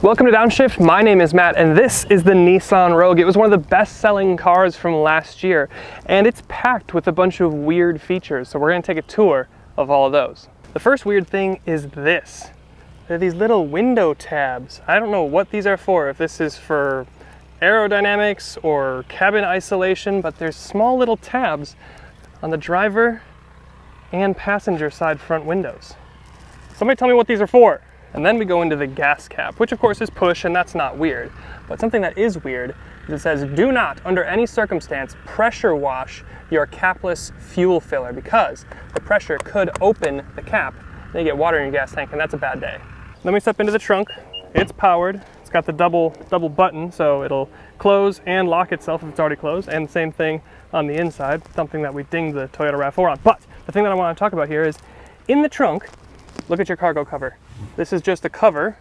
Welcome to Downshift. My name is Matt and this is the Nissan Rogue. It was one of the best-selling cars from last year and it's packed with a bunch of weird features, so we're going to take a tour of all of those. The first weird thing is this. They're these little window tabs. I don't know what these are for, if this is for aerodynamics or cabin isolation, but there's small little tabs on the driver and passenger side front windows. Somebody tell me what these are for. And then we go into the gas cap, which of course is push, and that's not weird. But something that is weird is it says, do not, under any circumstance, pressure wash your capless fuel filler, because the pressure could open the cap, and you get water in your gas tank, and that's a bad day. Then we step into the trunk. It's powered. It's got the double button, so it'll close and lock itself if it's already closed, and the same thing on the inside, something that we dinged the Toyota RAV4 on. But the thing that I want to talk about here is, in the trunk, look at your cargo cover. This is just a cover,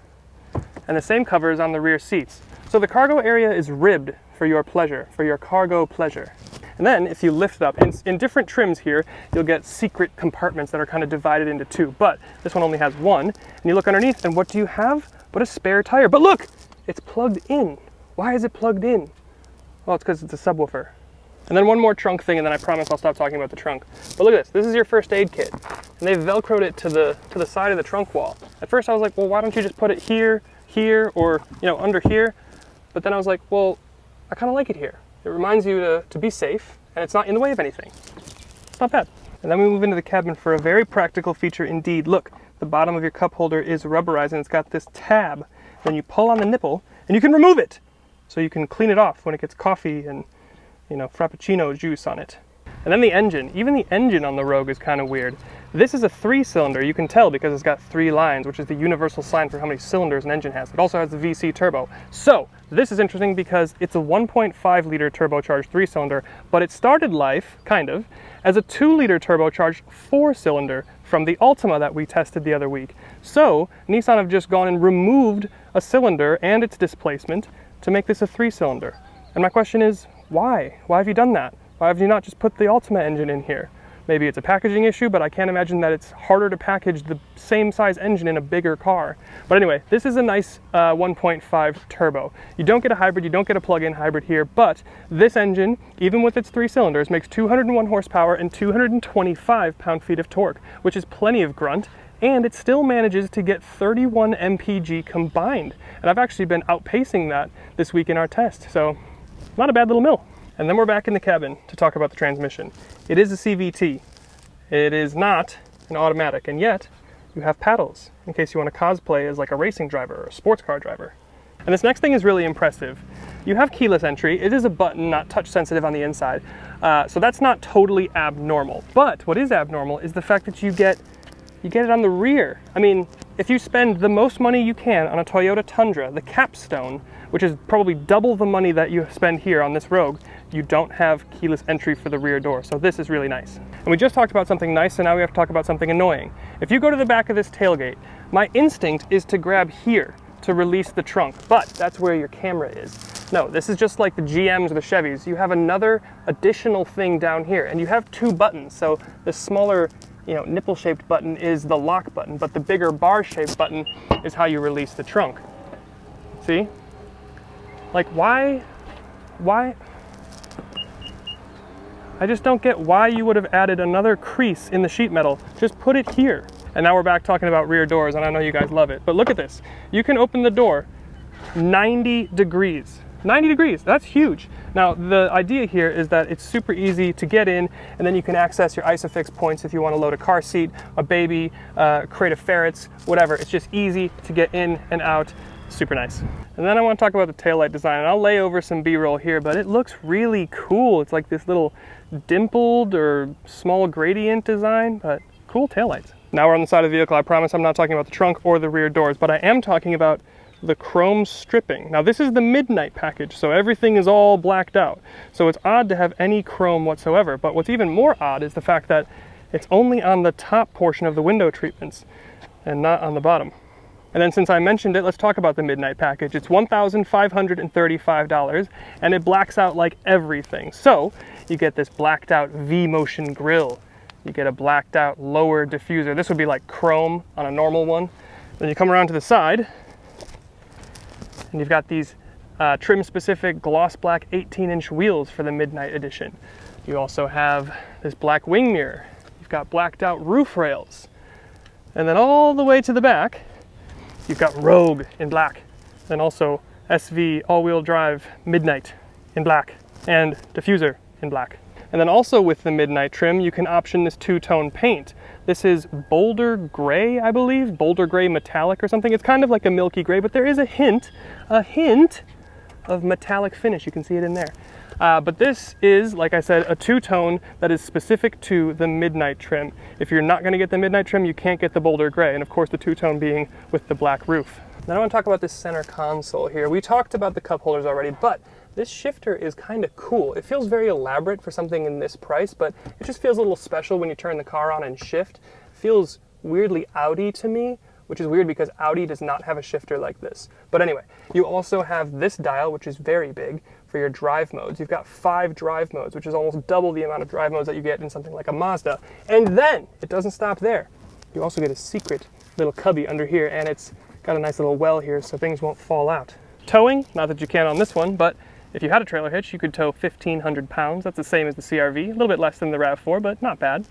and the same cover is on the rear seats. So the cargo area is ribbed for your pleasure, for your cargo pleasure. And then if you lift it up, in different trims here, you'll get secret compartments that are kind of divided into two, but this one only has one. And you look underneath, and what do you have but a spare tire? But look, it's plugged in. Why is it plugged in? Well, it's because it's a subwoofer. And then one more trunk thing, and then I promise I'll stop talking about the trunk. But look at this. This is your first aid kit. And they've Velcroed it to the side of the trunk wall. At first I was like, well, why don't you just put it here, or, you know, under here? But then I was like, well, I kind of like it here. It reminds you to be safe, and it's not in the way of anything. It's not bad. And then we move into the cabin for a very practical feature indeed. Look, the bottom of your cup holder is rubberized, and it's got this tab. Then you pull on the nipple, and you can remove it. So you can clean it off when it gets coffee and, you know, Frappuccino juice on it. And then the engine, even the engine on the Rogue is kind of weird. This is a 3-cylinder, you can tell because it's got 3 lines, which is the universal sign for how many cylinders an engine has. It also has the VC turbo. So this is interesting because it's a 1.5 liter turbocharged 3-cylinder, but it started life, kind of, as a 2 liter turbocharged 4-cylinder from the Altima that we tested the other week. So Nissan have just gone and removed a cylinder and its displacement to make this a 3-cylinder. And my question is, why? Why have you done that? Why have you not just put the Altima engine in here? Maybe it's a packaging issue, but I can't imagine that it's harder to package the same size engine in a bigger car. But anyway, this is a nice 1.5 turbo. You don't get a hybrid, you don't get a plug-in hybrid here, but this engine, even with its 3 cylinders, makes 201 horsepower and 225 pound-feet of torque, which is plenty of grunt, and it still manages to get 31 mpg combined. And I've actually been outpacing that this week in our test, so not a bad little mill. And then we're back in the cabin to talk about the transmission. It is a CVT. It is not an automatic, and yet you have paddles in case you want to cosplay as like a racing driver or a sports car driver. And this next thing is really impressive. You have keyless entry. It is a button, not touch sensitive on the inside. So that's not totally abnormal. But what is abnormal is the fact that you get it on the rear. I mean, if you spend the most money you can on a Toyota Tundra, the capstone, which is probably double the money that you spend here on this Rogue, you don't have keyless entry for the rear door. So this is really nice. And we just talked about something nice, so now we have to talk about something annoying. If you go to the back of this tailgate, my instinct is to grab here to release the trunk, but that's where your camera is. No, this is just like the GMs or the Chevys. You have another additional thing down here, and you have 2 buttons. So the smaller, you know, nipple-shaped button is the lock button, but the bigger bar-shaped button is how you release the trunk. See? Like, why? I just don't get why you would have added another crease in the sheet metal. Just put it here. And now we're back talking about rear doors, and I know you guys love it. But look at this. You can open the door 90 degrees. 90 degrees, that's huge. Now, the idea here is that it's super easy to get in, and then you can access your ISOFIX points if you want to load a car seat, a baby, crate of ferrets, whatever. It's just easy to get in and out. Super nice. And then I want to talk about the taillight design, and I'll lay over some B-roll here, but it looks really cool. It's like this little dimpled or small gradient design, but cool taillights. Now we're on the side of the vehicle. I promise I'm not talking about the trunk or the rear doors, but I am talking about the chrome stripping. Now this is the midnight package, so everything is all blacked out. So it's odd to have any chrome whatsoever, but what's even more odd is the fact that it's only on the top portion of the window treatments and not on the bottom. And then since I mentioned it, let's talk about the midnight package. It's $1,535 and it blacks out like everything. So you get this blacked out V-motion grille. You get a blacked out lower diffuser. This would be like chrome on a normal one. Then you come around to the side And you've got these trim-specific gloss black 18-inch wheels for the Midnight Edition. You also have this black wing mirror. You've got blacked out roof rails. And then all the way to the back, you've got Rogue in black. And also SV all-wheel drive Midnight in black. And diffuser in black. And then also with the Midnight trim, you can option this two-tone paint. This is Boulder Gray, I believe. Boulder Gray Metallic or something. It's kind of like a milky gray, but there is a hint of metallic finish. You can see it in there. But this is, like I said, a two-tone that is specific to the Midnight trim. If you're not going to get the Midnight trim, you can't get the Boulder Gray, and of course the two-tone being with the black roof. Now I want to talk about this center console here. We talked about the cup holders already, but this shifter is kind of cool. It feels very elaborate for something in this price, but it just feels a little special when you turn the car on and shift. It feels weirdly Audi to me, which is weird because Audi does not have a shifter like this. But anyway, you also have this dial, which is very big, for your drive modes. You've got 5 drive modes, which is almost double the amount of drive modes that you get in something like a Mazda. And then, it doesn't stop there. You also get a secret little cubby under here, and it's got a nice little well here so things won't fall out. Towing, not that you can on this one, but if you had a trailer hitch, you could tow 1,500 pounds. That's the same as the CR-V, a little bit less than the RAV4, but not bad.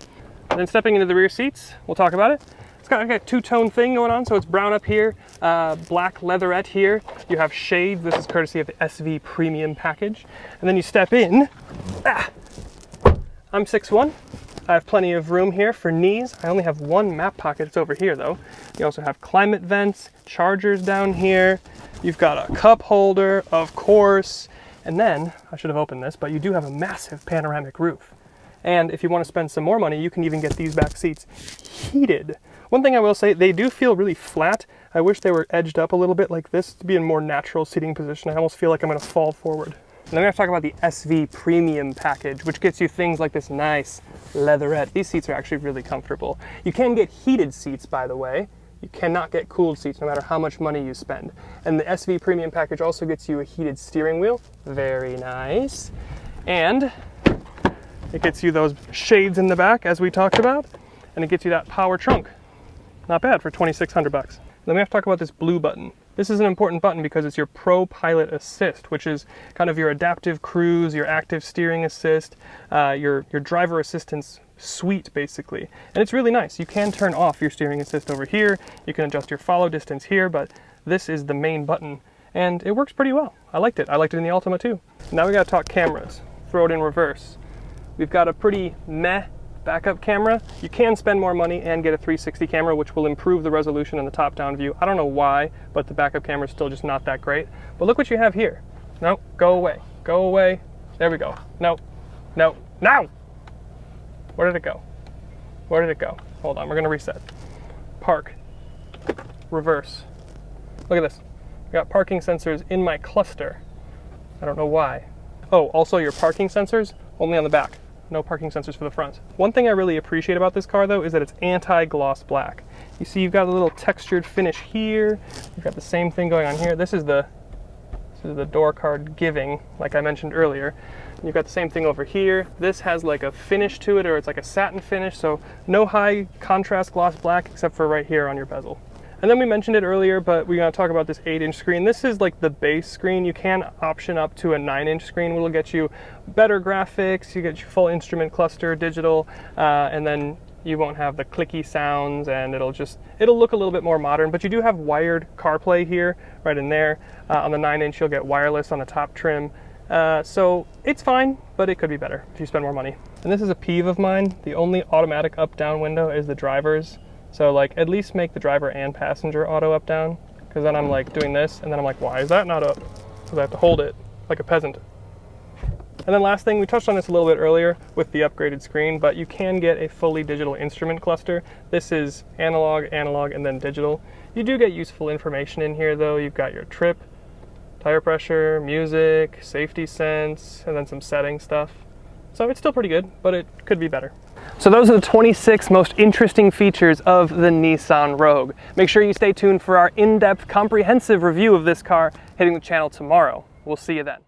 And then stepping into the rear seats, we'll talk about it. It's got like a two-tone thing going on, so it's brown up here, black leatherette here. You have shades. This is courtesy of the SV Premium package. And then you step in. I'm 6'1". I have plenty of room here for knees. I only have one map pocket. It's over here, though. You also have climate vents, chargers down here. You've got a cup holder, of course. And then, I should have opened this, but you do have a massive panoramic roof. And if you want to spend some more money, you can even get these back seats heated. One thing I will say, they do feel really flat. I wish they were edged up a little bit like this to be in more natural seating position. I almost feel like I'm going to fall forward. And then we have to talk about the SV Premium package, which gets you things like this nice leatherette. These seats are actually really comfortable. You can get heated seats, by the way. You cannot get cooled seats no matter how much money you spend. And the SV Premium package also gets you a heated steering wheel. Very nice. And it gets you those shades in the back, as we talked about. And it gets you that power trunk. Not bad for 2,600 bucks. Then we have to talk about this blue button. This is an important button because it's your Pro Pilot Assist, which is kind of your adaptive cruise, your active steering assist, your driver assistance suite, basically. And it's really nice. You can turn off your steering assist over here. You can adjust your follow distance here, but this is the main button. And it works pretty well. I liked it. I liked it in the Altima too. Now we gotta talk cameras. Throw it in reverse. We've got a pretty meh backup camera. You can spend more money and get a 360 camera, which will improve the resolution and the top-down view. I don't know why, but the backup camera is still just not that great. But look what you have here. No, go away. Go away. There we go. No, no, no! Where did it go? Where did it go? Hold on, we're gonna reset. Park. Reverse. Look at this. I got parking sensors in my cluster. I don't know why. Oh, also your parking sensors, only on the back. No parking sensors for the front. One thing I really appreciate about this car, though, is that it's anti-gloss black. You see, you've got a little textured finish here. You've got the same thing going on here. This is the door card giving, like I mentioned earlier. And you've got the same thing over here. This has like a finish to it, or it's like a satin finish, so no high contrast gloss black except for right here on your bezel. And then we mentioned it earlier, but we're going to talk about this 8-inch screen. This is like the base screen. You can option up to a 9-inch screen, which will get you better graphics. You get your full instrument cluster, digital, and then you won't have the clicky sounds, and it'll look a little bit more modern. But you do have wired CarPlay here, right in there. On the 9-inch, you'll get wireless on the top trim. So it's fine, but it could be better if you spend more money. And this is a peeve of mine. The only automatic up-down window is the driver's. So like at least make the driver and passenger auto up down, because then I'm like doing this and then I'm like, why is that not up? Because I have to hold it like a peasant. And then last thing, we touched on this a little bit earlier with the upgraded screen, but you can get a fully digital instrument cluster. This is analog, and then digital. You do get useful information in here though. You've got your trip, tire pressure, music, safety sense, and then some setting stuff. So it's still pretty good, but it could be better. So those are the 26 most interesting features of the Nissan Rogue. Make sure you stay tuned for our in-depth, comprehensive review of this car hitting the channel tomorrow. We'll see you then.